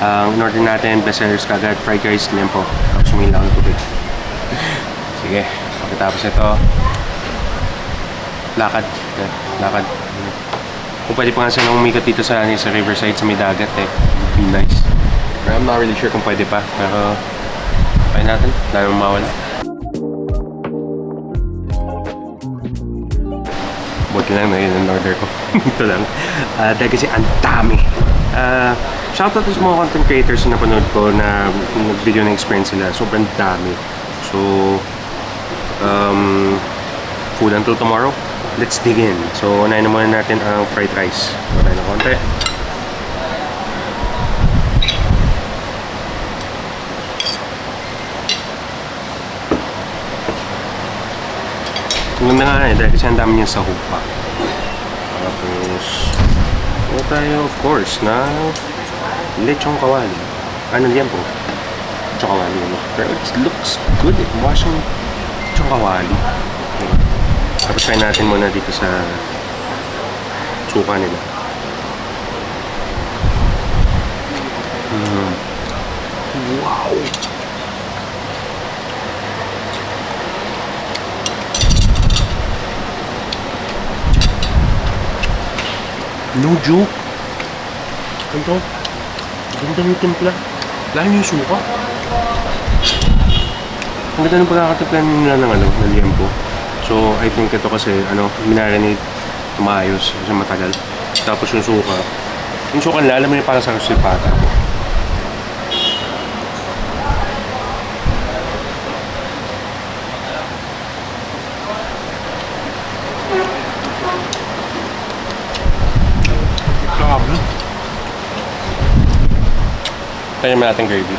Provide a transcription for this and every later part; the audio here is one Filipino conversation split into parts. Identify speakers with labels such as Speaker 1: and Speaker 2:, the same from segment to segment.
Speaker 1: In-order natin, best sellers kagad, fried rice, limpo. Tapos umilang ng tubig. Sige, pagkatapos ito, lakad. Lakad. Kung pwede pa nga silang umikat dito sa Riverside, sa may dagat be nice. Pero I'm not really sure kung pwede pa. Pero, try natin. Dahil mawala. Buti lang na yun ang order ko. Ito lang. Dahil kasi ang dami. Shoutout sa mga content creators na napanood ko na nag-video na experience sila. Sobrang dami. So, food until tomorrow. Let's dig in. So, unahin na muna natin ang fried rice. Tayo na konti. Ang ganda nga dahil kasi ang dami niya sa hupa. Tapos, ano tayo, of course, na lechong kawali. Ano yan po? Lechong kawali. Pero it looks good. Washing lechong kawali. Okay. Tapos try natin muna dito sa suka nila. Wow! No joke! Ito, ganda ng timpla. Lalo yung suka. Ang ganda ng pagkakatimpla nila ng liempo. So, I think ito kasi, minarinate tumayos kasi matagal. Tapos yung suka nila, alam mo yung parang sa kusipata. Grabe. Kaya naman natin gravy.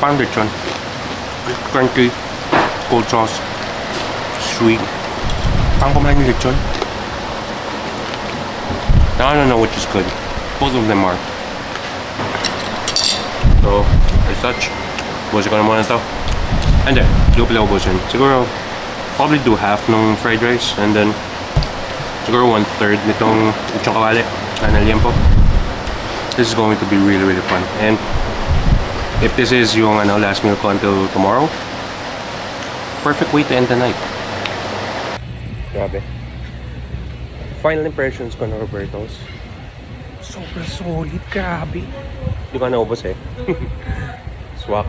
Speaker 1: Parang lechon. Crunchy, cold sauce, sweet. Parang kumain yung lechon. Now I don't know which is good. Both of them are. So, as such, busin ko na muna ito. And then, di ko pala ubusin. Siguro, probably do half ng fried rice. And then, siguro 1/3 nitong lechong kawali. Na liempo. This is going to be really, really fun. And if this is yung last meal ko until tomorrow, perfect way to end the night. Grabe. Final impressions ko na Roberto's. Super solid, grabe. Di ko naubos Swak.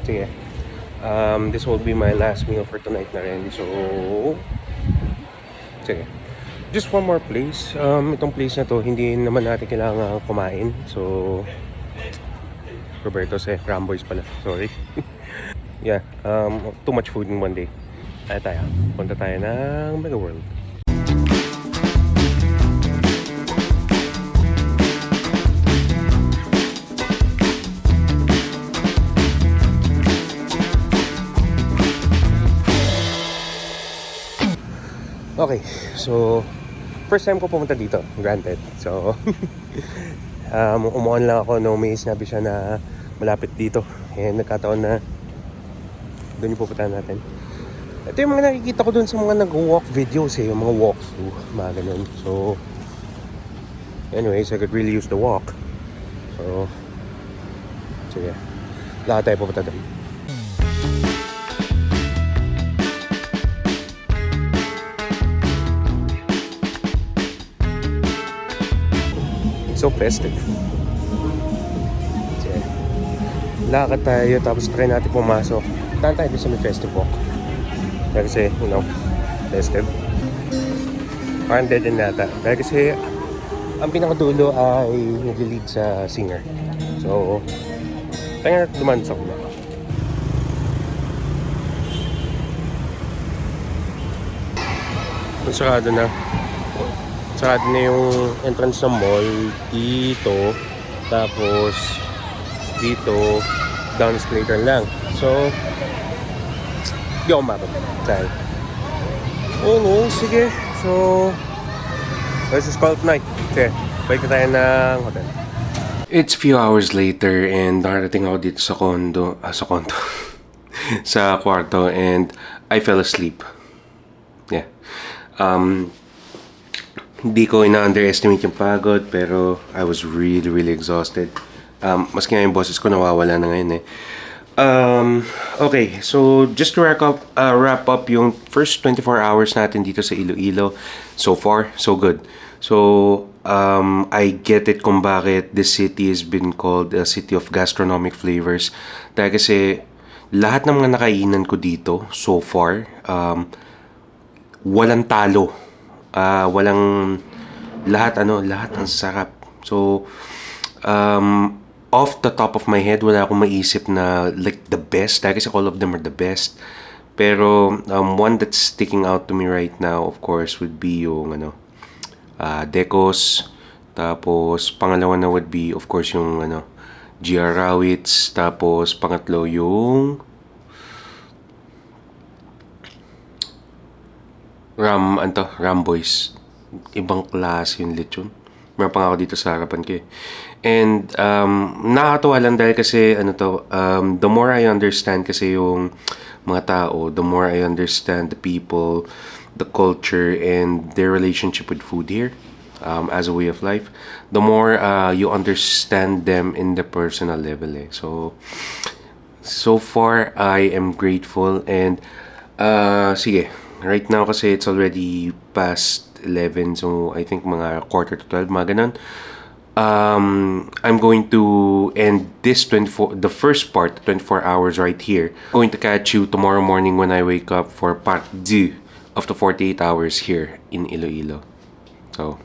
Speaker 1: Sige. This will be my last meal for tonight na rin. So, sige. Just one more place. Itong place na to, hindi naman natin kailangan kumain. So, Roberto's Ramboy's pala. Sorry. Yeah, too much food in one day. Tayo. Punta tayo ng Mega World. Okay, so first time ko pumunta dito, granted. So, umuon lang ako no may sinabi siya na malapit dito. And nagkataon na doon yung pupuntahan natin. Ito yung mga nakikita ko doon sa mga nag-walk videos yung mga walkthrough, mga ganun. So, anyways, I could really use the walk. So, sige, lahat tayo pupunta doon. So festive. Sige. Lakad tayo tapos try natin pumasok. Taan tayo sa may festive walk. Kasi, festive. Parang dead end nata. Dahil kasi, ang pinakadulo ay nag-lead sa singer. So, tayo natin duman sa kuna. Sarado na. Sarado na yung entrance ng mall dito, tapos dito down escalator lang. So di ako mababa dahil sige. So let's just call it night. Okay, balik na tayo ng hotel. It's a few hours later and nakarating ako dito sa condo. sa kwarto and I fell asleep. Yeah. Hindi ko ina-underestimate yung pagod pero I was really, really exhausted. Maski nga yung boses ko nawawala na ngayon eh. Okay, so just to wrap up yung first 24 hours natin dito sa Iloilo. So far, so good. So, I get it kung bakit this city has been called a city of gastronomic flavors. Dahil kasi lahat ng mga nakainan ko dito so far, walang talo. Walang lahat ang sarap. So, off the top of my head, wala akong maisip na like the best. Dahil kasi all of them are the best. Pero, one that's sticking out to me right now, of course, would be yung Decos. Tapos, pangalawa na would be, of course, yung GR Rawits. Tapos, pangatlo yung Ramboys. Ibang klase yung lechon. Meron pa nga ako dito sa harapan ko eh. And nakakatuwa lang dahil kasi the more I understand kasi yung mga tao, the more I understand the people, the culture, and their relationship with food here as a way of life, the more you understand them in the personal level eh. So far, I am grateful and sige, right now kasi it's already past 11, so I think mga quarter to 12, mga ganun. I'm going to end the first part, 24 hours right here. I'm going to catch you tomorrow morning when I wake up for part 2 of the 48 hours here in Iloilo. So,